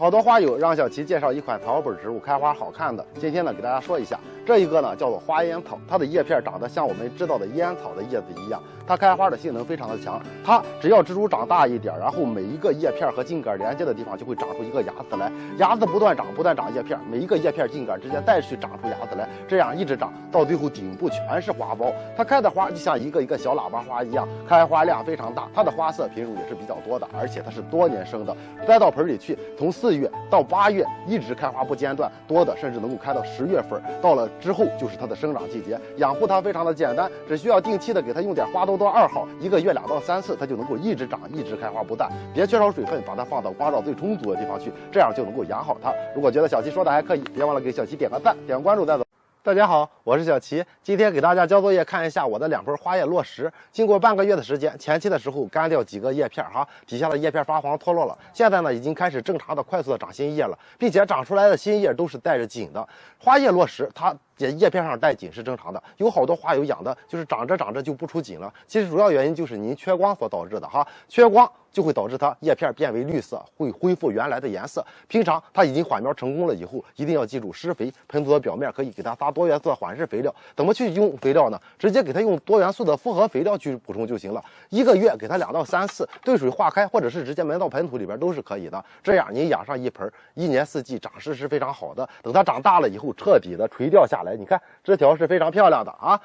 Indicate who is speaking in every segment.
Speaker 1: 好多花友让小齐介绍一款草本植物开花好看的，今天呢给大家说一下，这一个呢叫做花烟草，它的叶片长得像我们知道的烟草的叶子一样，它开花的性能非常的强。它只要植株长大一点，然后每一个叶片和茎秆连接的地方就会长出一个芽子来，芽子不断长叶片，每一个叶片茎秆之间再去长出芽子来，这样一直长到最后顶部全是花苞。它开的花就像一个小喇叭花一样，开花量非常大，它的花色品种也是比较多的，而且它是多年生的，栽到盆里去，从4月到8月一直开花不间断，多的甚至能够开到10月份。到了之后就是它的生长季节，养护它非常的简单，只需要定期的给它用点花多多2号，1个月2到3次，它就能够一直长，一直开花不断。别缺少水分，把它放到光照最充足的地方去，这样就能够养好它。如果觉得小齐说的还可以，别忘了给小齐点个赞，点个关注再走。大家好，我是小齐，今天给大家交作业，看一下我的2盆花叶落实。经过半个月的时间，前期的时候干掉几个叶片哈，底下的叶片发黄脱落了，现在呢已经开始正常的快速的长新叶了，并且长出来的新叶都是带着紧的。花叶落实它叶片上带紧是正常的，有好多花友养的就是长着就不出紧了，其实主要原因就是您缺光所导致的哈，缺光就会导致它叶片变为绿色，会恢复原来的颜色。平常它已经缓苗成功了以后，一定要记住施肥，盆土的表面可以给它撒多元素的缓释肥料。怎么去用肥料呢？直接给它用多元素的复合肥料去补充就行了。1个月给它2到3次，兑水化开，或者是直接埋到盆土里边都是可以的。这样您养上一盆，1年4季长势是非常好的。等它长大了以后，彻底的垂钓下来，你看枝条是非常漂亮的啊。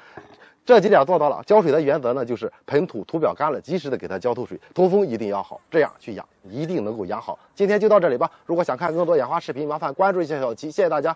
Speaker 1: 这几点做到了。浇水的原则呢，就是盆土土表干了，及时的给它浇透水，通风一定要好，这样去养一定能够养好。今天就到这里吧。如果想看更多养花视频，麻烦关注一下小齐，谢谢大家。